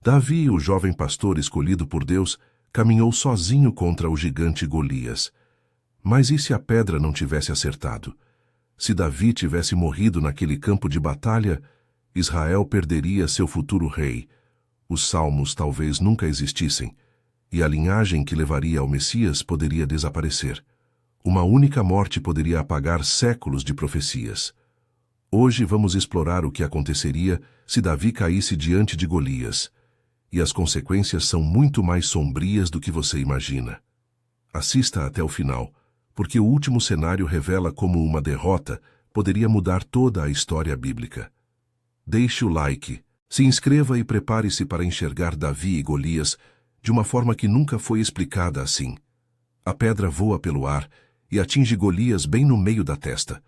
Davi, o jovem pastor escolhido por Deus, caminhou sozinho contra o gigante Golias. Mas e se a pedra não tivesse acertado? Se Davi tivesse morrido naquele campo de batalha, Israel perderia seu futuro rei. Os salmos talvez nunca existissem, e a linhagem que levaria ao Messias poderia desaparecer. Uma única morte poderia apagar séculos de profecias. Hoje vamos explorar o que aconteceria se Davi caísse diante de Golias. E as consequências são muito mais sombrias do que você imagina. Assista até o final, porque o último cenário revela como uma derrota poderia mudar toda a história bíblica. Deixe o like, se inscreva e prepare-se para enxergar Davi e Golias de uma forma que nunca foi explicada assim. A pedra voa pelo ar e atinge Golias bem no meio da testa.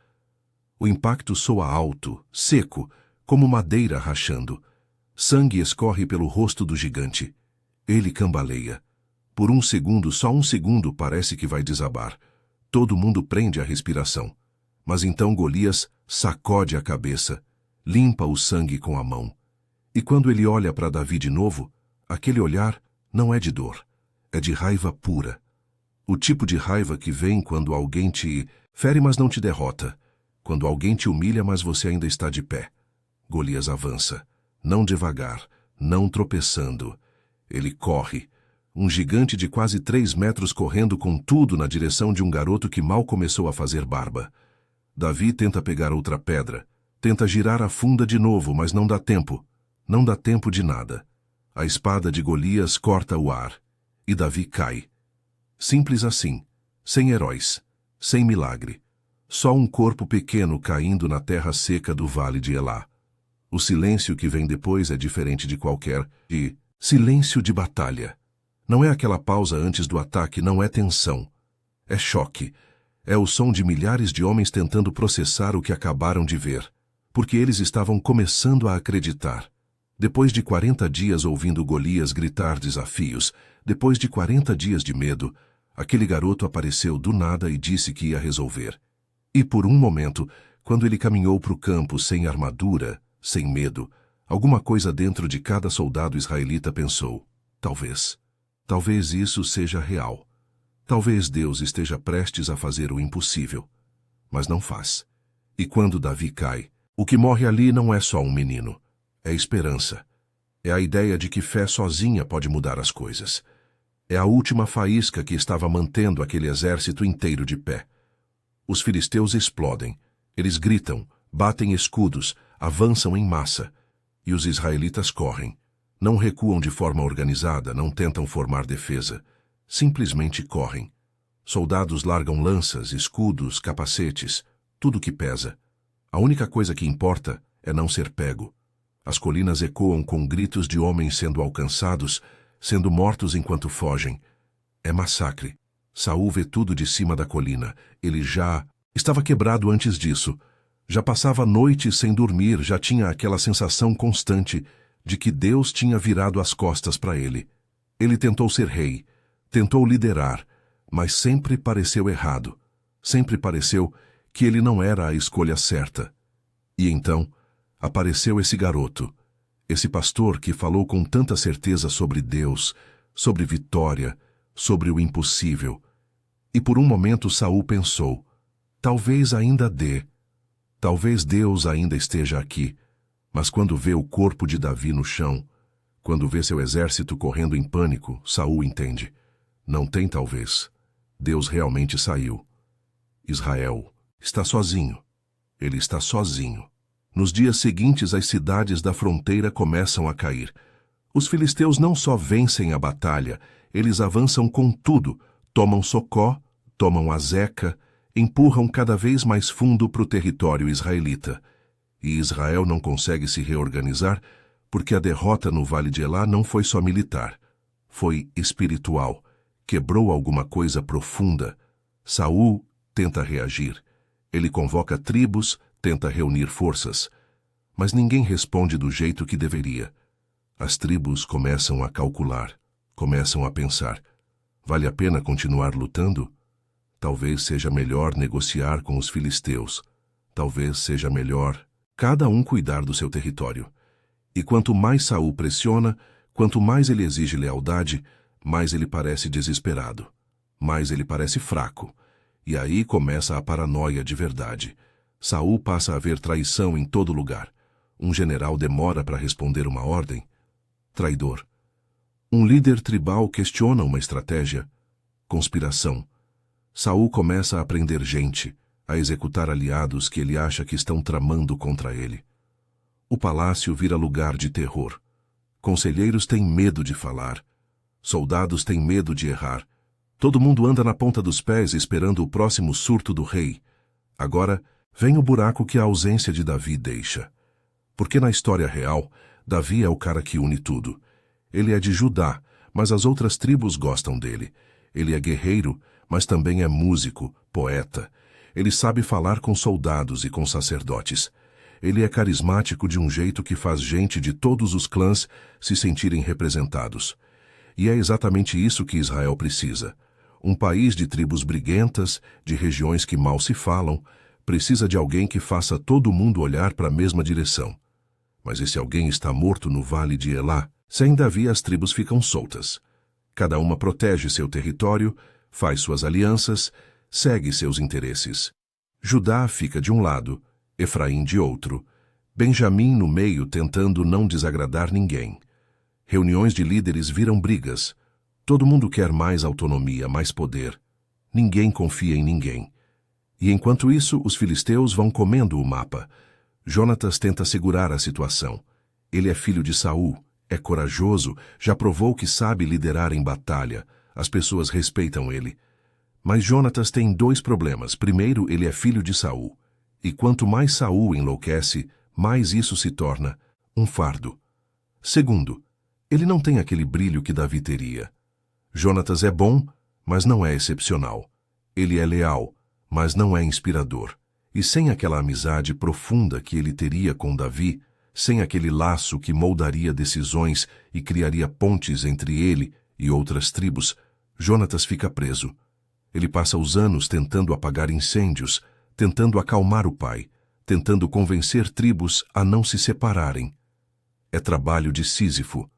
O impacto soa alto, seco, como madeira rachando. Sangue escorre pelo rosto do gigante. Ele cambaleia. Por um segundo, só um segundo, parece que vai desabar. Todo mundo prende a respiração. Mas então Golias sacode a cabeça, limpa o sangue com a mão. E quando ele olha para Davi de novo, aquele olhar não é de dor, é de raiva pura. O tipo de raiva que vem quando alguém te fere, mas não te derrota. Quando alguém te humilha, mas você ainda está de pé. Golias avança. Não devagar, não tropeçando. Ele corre. Um gigante de quase 3 metros correndo com tudo na direção de um garoto que mal começou a fazer barba. Davi tenta pegar outra pedra. Tenta girar a funda de novo, mas não dá tempo. Não dá tempo de nada. A espada de Golias corta o ar. E Davi cai. Simples assim. Sem heróis. Sem milagre. Só um corpo pequeno caindo na terra seca do vale de Elá. O silêncio que vem depois é diferente de qualquer silêncio de batalha. Não é aquela pausa antes do ataque, não é tensão. É choque. É o som de milhares de homens tentando processar o que acabaram de ver, porque eles estavam começando a acreditar. Depois de 40 dias ouvindo Golias gritar desafios, depois de 40 dias de medo, aquele garoto apareceu do nada e disse que ia resolver. E por um momento, quando ele caminhou para o campo sem armadura, sem medo, alguma coisa dentro de cada soldado israelita pensou: talvez isso seja real. Talvez Deus esteja prestes a fazer o impossível. Mas não faz. E quando Davi cai, o que morre ali não é só um menino. É esperança. É a ideia de que fé sozinha pode mudar as coisas. É a última faísca que estava mantendo aquele exército inteiro de pé. Os filisteus explodem. Eles gritam, batem escudos, avançam em massa. E os israelitas correm. Não recuam de forma organizada, não tentam formar defesa. Simplesmente correm. Soldados largam lanças, escudos, capacetes, tudo que pesa. A única coisa que importa é não ser pego. As colinas ecoam com gritos de homens sendo alcançados, sendo mortos enquanto fogem. É massacre. Saul vê tudo de cima da colina. Ele já estava quebrado antes disso. Já passava noites sem dormir, já tinha aquela sensação constante de que Deus tinha virado as costas para ele. Ele tentou ser rei, tentou liderar, mas sempre pareceu errado. Sempre pareceu que ele não era a escolha certa. E então, apareceu esse garoto, esse pastor que falou com tanta certeza sobre Deus, sobre vitória, sobre o impossível. E por um momento Saul pensou: talvez ainda dê. Talvez Deus ainda esteja aqui. Mas quando vê o corpo de Davi no chão, quando vê seu exército correndo em pânico, Saul entende. Não tem talvez. Deus realmente saiu. Israel está sozinho. Ele está sozinho. Nos dias seguintes, as cidades da fronteira começam a cair. Os filisteus não só vencem a batalha, eles avançam com tudo, tomam Socó, tomam Azeca, empurram cada vez mais fundo para o território israelita. E Israel não consegue se reorganizar porque a derrota no Vale de Elá não foi só militar. Foi espiritual. Quebrou alguma coisa profunda. Saul tenta reagir. Ele convoca tribos, tenta reunir forças. Mas ninguém responde do jeito que deveria. As tribos começam a calcular, começam a pensar: vale a pena continuar lutando? Talvez seja melhor negociar com os filisteus. Talvez seja melhor cada um cuidar do seu território. E quanto mais Saul pressiona, Quanto mais ele exige lealdade, mais ele parece desesperado, mais ele parece fraco. E aí começa a paranoia de verdade. Saul passa a ver traição em todo lugar. Um general demora para responder uma ordem. Traidor. Um líder tribal questiona uma estratégia. Conspiração. Saul começa a prender gente, a executar aliados que ele acha que estão tramando contra ele. O palácio vira lugar de terror. Conselheiros têm medo de falar. Soldados têm medo de errar. Todo mundo anda na ponta dos pés esperando o próximo surto do rei. Agora vem o buraco que a ausência de Davi deixa. Porque na história real, Davi é o cara que une tudo. Ele é de Judá, mas as outras tribos gostam dele. Ele é guerreiro, mas também é músico, poeta. Ele sabe falar com soldados e com sacerdotes. Ele é carismático de um jeito que faz gente de todos os clãs se sentirem representados. E é exatamente isso que Israel precisa. Um país de tribos briguentas, de regiões que mal se falam, precisa de alguém que faça todo mundo olhar para a mesma direção. Mas esse alguém está morto no vale de Elá. Sem Davi, as tribos ficam soltas. Cada uma protege seu território, faz suas alianças, segue seus interesses. Judá fica de um lado, Efraim de outro, Benjamim no meio tentando não desagradar ninguém. Reuniões de líderes viram brigas. Todo mundo quer mais autonomia, mais poder. Ninguém confia em ninguém. E enquanto isso, os filisteus vão comendo o mapa. Jonatas tenta segurar a situação. Ele é filho de Saul, é corajoso, já provou que sabe liderar em batalha. As pessoas respeitam ele. Mas Jonatas tem dois problemas. Primeiro, ele é filho de Saul. E quanto mais Saul enlouquece, mais isso se torna um fardo. Segundo, ele não tem aquele brilho que Davi teria. Jonatas é bom, mas não é excepcional. Ele é leal, mas não é inspirador. E sem aquela amizade profunda que ele teria com Davi, sem aquele laço que moldaria decisões e criaria pontes entre ele e outras tribos, Jonatas fica preso. Ele passa os anos tentando apagar incêndios, tentando acalmar o pai, tentando convencer tribos a não se separarem. É trabalho de Sísifo.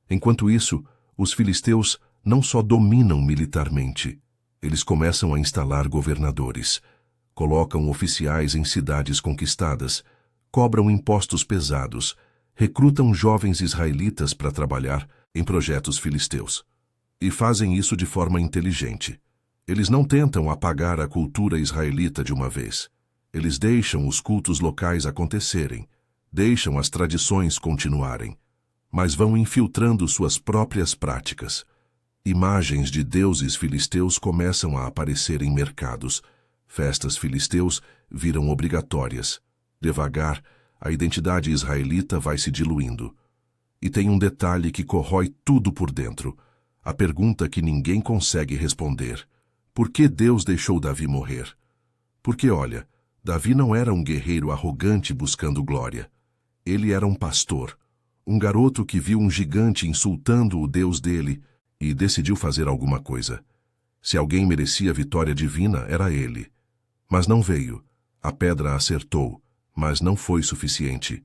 Enquanto isso, os filisteus não só dominam militarmente, eles começam a instalar governadores, colocam oficiais em cidades conquistadas, cobram impostos pesados, recrutam jovens israelitas para trabalhar em projetos filisteus. E fazem isso de forma inteligente. Eles não tentam apagar a cultura israelita de uma vez. Eles deixam os cultos locais acontecerem, deixam as tradições continuarem, mas vão infiltrando suas próprias práticas. Imagens de deuses filisteus começam a aparecer em mercados. Festas filisteus viram obrigatórias. Devagar, a identidade israelita vai se diluindo. E tem um detalhe que corrói tudo por dentro. A pergunta que ninguém consegue responder. Por que Deus deixou Davi morrer? Porque, olha, Davi não era um guerreiro arrogante buscando glória. Ele era um pastor, um garoto que viu um gigante insultando o Deus dele e decidiu fazer alguma coisa. Se alguém merecia vitória divina, era ele. Mas não veio. A pedra acertou, mas não foi suficiente.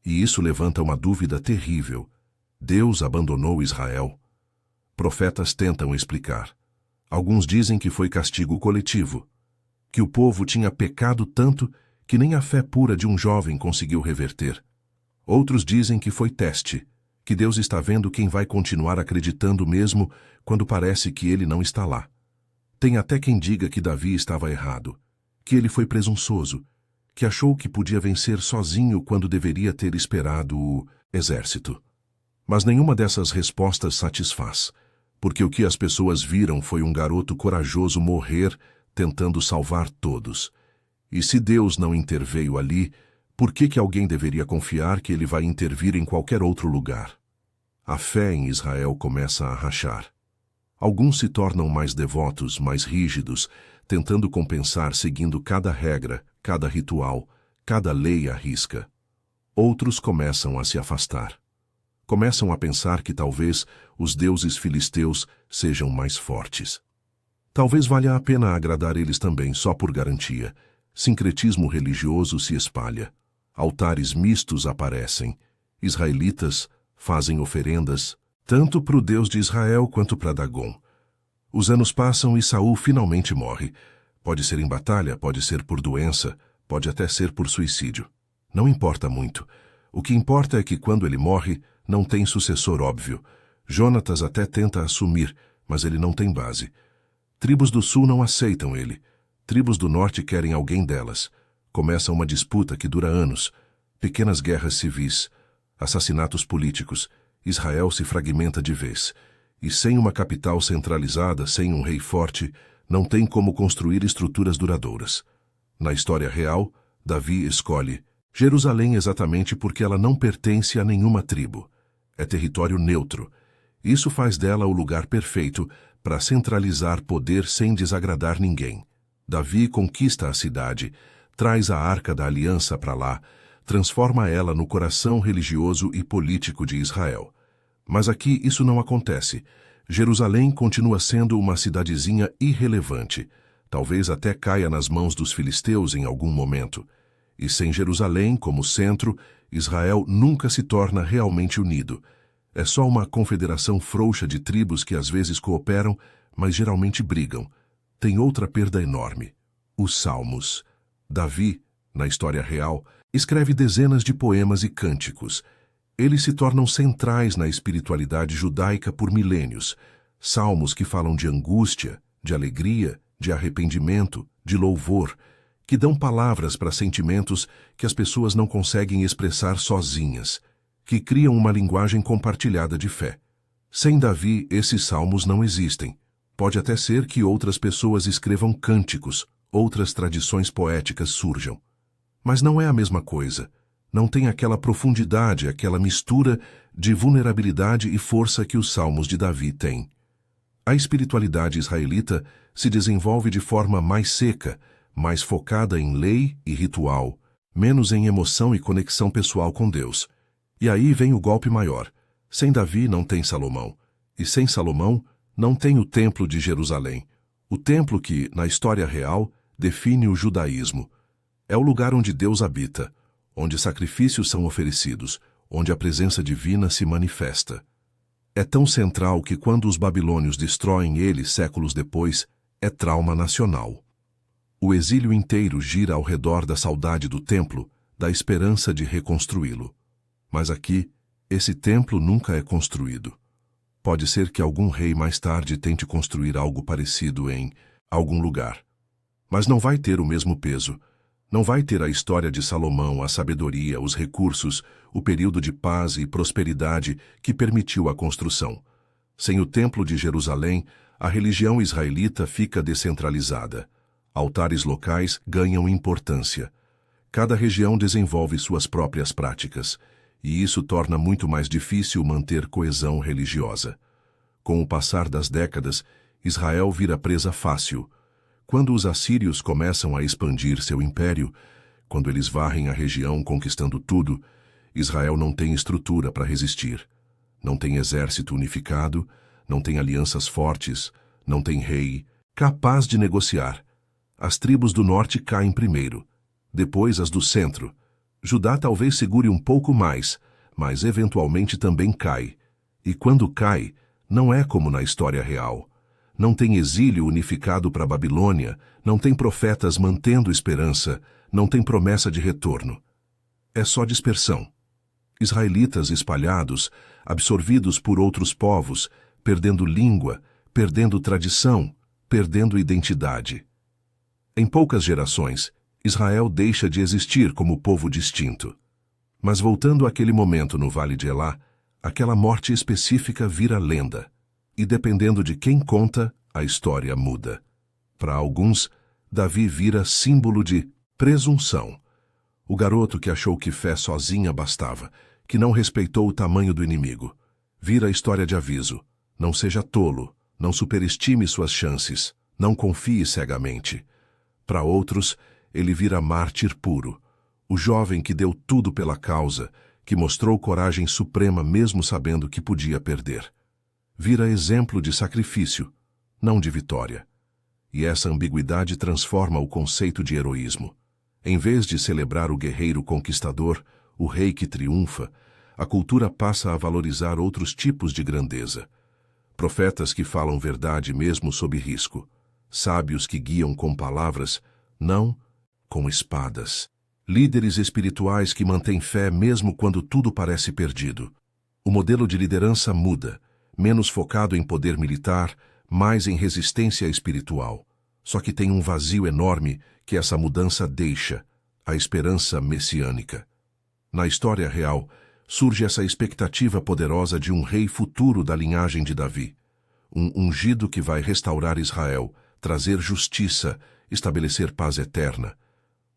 E isso levanta uma dúvida terrível. Deus abandonou Israel? Profetas tentam explicar. Alguns dizem que foi castigo coletivo, que o povo tinha pecado tanto que nem a fé pura de um jovem conseguiu reverter. Outros dizem que foi teste, que Deus está vendo quem vai continuar acreditando mesmo quando parece que ele não está lá. Tem até quem diga que Davi estava errado, que ele foi presunçoso, que achou que podia vencer sozinho quando deveria ter esperado o exército. Mas nenhuma dessas respostas satisfaz, porque o que as pessoas viram foi um garoto corajoso morrer tentando salvar todos. E se Deus não interveio ali, por que alguém deveria confiar que ele vai intervir em qualquer outro lugar? A fé em Israel começa a rachar. Alguns se tornam mais devotos, mais rígidos, tentando compensar seguindo cada regra, cada ritual, cada lei à risca. Outros começam a se afastar. Começam a pensar que talvez os deuses filisteus sejam mais fortes. Talvez valha a pena agradar eles também, só por garantia. Sincretismo religioso se espalha. Altares mistos aparecem. Israelitas fazem oferendas tanto para o Deus de Israel quanto para Dagom. Os anos passam e Saul finalmente morre. Pode ser em batalha, pode ser por doença, pode até ser por suicídio. Não importa muito. O que importa é que quando ele morre, não tem sucessor óbvio. Jonatas até tenta assumir, mas ele não tem base. Tribos do sul não aceitam ele. Tribos do norte querem alguém delas. Começa uma disputa que dura anos. Pequenas guerras civis, assassinatos políticos. Israel se fragmenta de vez. E sem uma capital centralizada, sem um rei forte, não tem como construir estruturas duradouras. Na história real, Davi escolhe Jerusalém exatamente porque ela não pertence a nenhuma tribo. É território neutro. Isso faz dela o lugar perfeito para centralizar poder sem desagradar ninguém. Davi conquista a cidade, traz a Arca da Aliança para lá, transforma ela no coração religioso e político de Israel. Mas aqui isso não acontece. Jerusalém continua sendo uma cidadezinha irrelevante. Talvez até caia nas mãos dos filisteus em algum momento. E sem Jerusalém como centro, Israel nunca se torna realmente unido. É só uma confederação frouxa de tribos que às vezes cooperam, mas geralmente brigam. Tem outra perda enorme: os Salmos. Davi, na história real, escreve dezenas de poemas e cânticos. Eles se tornam centrais na espiritualidade judaica por milênios. Salmos que falam de angústia, de alegria, de arrependimento, de louvor, que dão palavras para sentimentos que as pessoas não conseguem expressar sozinhas, que criam uma linguagem compartilhada de fé. Sem Davi, esses salmos não existem. Pode até ser que outras pessoas escrevam cânticos, outras tradições poéticas surjam. Mas não é a mesma coisa. Não tem aquela profundidade, aquela mistura de vulnerabilidade e força que os salmos de Davi têm. A espiritualidade israelita se desenvolve de forma mais seca, mais focada em lei e ritual, menos em emoção e conexão pessoal com Deus. E aí vem o golpe maior. Sem Davi não tem Salomão. E sem Salomão não tem o Templo de Jerusalém. O templo que, na história real, define o judaísmo. É o lugar onde Deus habita, onde sacrifícios são oferecidos, onde a presença divina se manifesta. É tão central que quando os babilônios destroem ele séculos depois, é trauma nacional. O exílio inteiro gira ao redor da saudade do templo, da esperança de reconstruí-lo. Mas aqui, esse templo nunca é construído. Pode ser que algum rei mais tarde tente construir algo parecido em algum lugar. Mas não vai ter o mesmo peso. Não vai ter a história de Salomão, a sabedoria, os recursos, o período de paz e prosperidade que permitiu a construção. Sem o Templo de Jerusalém, a religião israelita fica descentralizada. Altares locais ganham importância. Cada região desenvolve suas próprias práticas, e isso torna muito mais difícil manter coesão religiosa. Com o passar das décadas, Israel vira presa fácil. Quando os assírios começam a expandir seu império, quando eles varrem a região conquistando tudo, Israel não tem estrutura para resistir. Não tem exército unificado, não tem alianças fortes, não tem rei capaz de negociar. As tribos do norte caem primeiro, depois as do centro. Judá talvez segure um pouco mais, mas eventualmente também cai. E quando cai, não é como na história real. Não tem exílio unificado para a Babilônia, não tem profetas mantendo esperança, não tem promessa de retorno. É só dispersão. Israelitas espalhados, absorvidos por outros povos, perdendo língua, perdendo tradição, perdendo identidade. Em poucas gerações, Israel deixa de existir como povo distinto. Mas voltando àquele momento no Vale de Elá, aquela morte específica vira lenda. E dependendo de quem conta, a história muda. Para alguns, Davi vira símbolo de presunção. O garoto que achou que fé sozinha bastava, que não respeitou o tamanho do inimigo. Vira história de aviso. Não seja tolo, não superestime suas chances, não confie cegamente. Para outros, ele vira mártir puro. O jovem que deu tudo pela causa, que mostrou coragem suprema mesmo sabendo que podia perder. Vira exemplo de sacrifício, não de vitória. E essa ambiguidade transforma o conceito de heroísmo. Em vez de celebrar o guerreiro conquistador, o rei que triunfa, a cultura passa a valorizar outros tipos de grandeza. Profetas que falam verdade mesmo sob risco. Sábios que guiam com palavras, não com espadas. Líderes espirituais que mantêm fé mesmo quando tudo parece perdido. O modelo de liderança muda, menos focado em poder militar, mais em resistência espiritual. Só que tem um vazio enorme que essa mudança deixa, a esperança messiânica. Na história real, surge essa expectativa poderosa de um rei futuro da linhagem de Davi. Um ungido que vai restaurar Israel, trazer justiça, estabelecer paz eterna.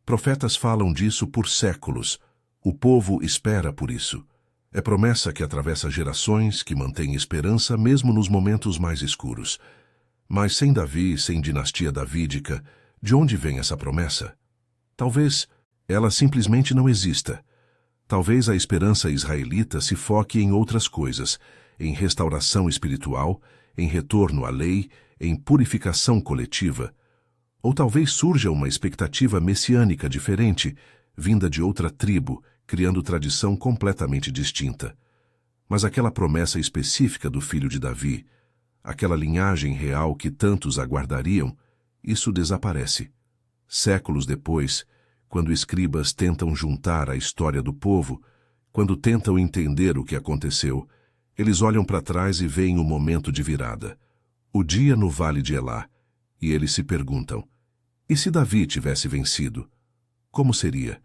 Profetas falam disso por séculos. O povo espera por isso. É promessa que atravessa gerações, que mantém esperança mesmo nos momentos mais escuros. Mas sem Davi, sem dinastia davídica, de onde vem essa promessa? Talvez ela simplesmente não exista. Talvez a esperança israelita se foque em outras coisas, em restauração espiritual, em retorno à lei, em purificação coletiva. Ou talvez surja uma expectativa messiânica diferente, vinda de outra tribo, criando tradição completamente distinta. Mas aquela promessa específica do filho de Davi, aquela linhagem real que tantos aguardariam, isso desaparece. Séculos depois, quando escribas tentam juntar a história do povo, quando tentam entender o que aconteceu, eles olham para trás e veem o momento de virada, o dia no vale de Elá, e eles se perguntam, e se Davi tivesse vencido? Como seria?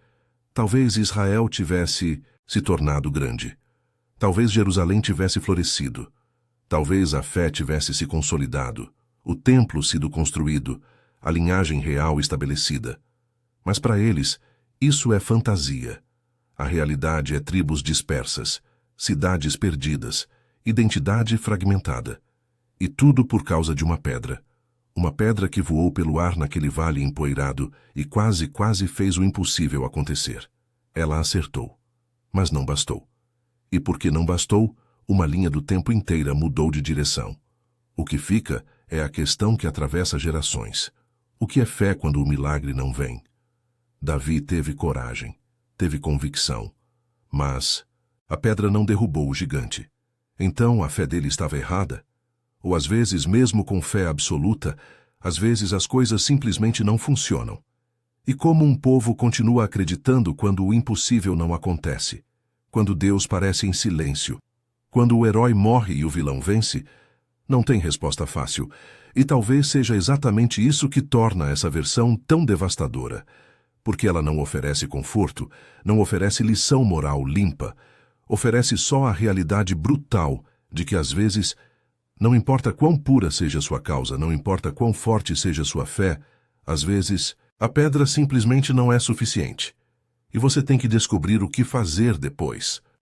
Talvez Israel tivesse se tornado grande. Talvez Jerusalém tivesse florescido. Talvez a fé tivesse se consolidado, o templo sido construído, a linhagem real estabelecida. Mas para eles, isso é fantasia. A realidade é tribos dispersas, cidades perdidas, identidade fragmentada. E tudo por causa de uma pedra. Uma pedra que voou pelo ar naquele vale empoeirado e quase fez o impossível acontecer. Ela acertou. Mas não bastou. E porque não bastou, uma linha do tempo inteira mudou de direção. O que fica é a questão que atravessa gerações. O que é fé quando o milagre não vem? Davi teve coragem, teve convicção. Mas a pedra não derrubou o gigante. Então a fé dele estava errada? Ou às vezes, mesmo com fé absoluta, às vezes as coisas simplesmente não funcionam. E como um povo continua acreditando quando o impossível não acontece? Quando Deus parece em silêncio? Quando o herói morre e o vilão vence? Não tem resposta fácil. E talvez seja exatamente isso que torna essa versão tão devastadora. Porque ela não oferece conforto, não oferece lição moral limpa, oferece só a realidade brutal de que às vezes, não importa quão pura seja sua causa, não importa quão forte seja sua fé, às vezes, a pedra simplesmente não é suficiente. E você tem que descobrir o que fazer depois.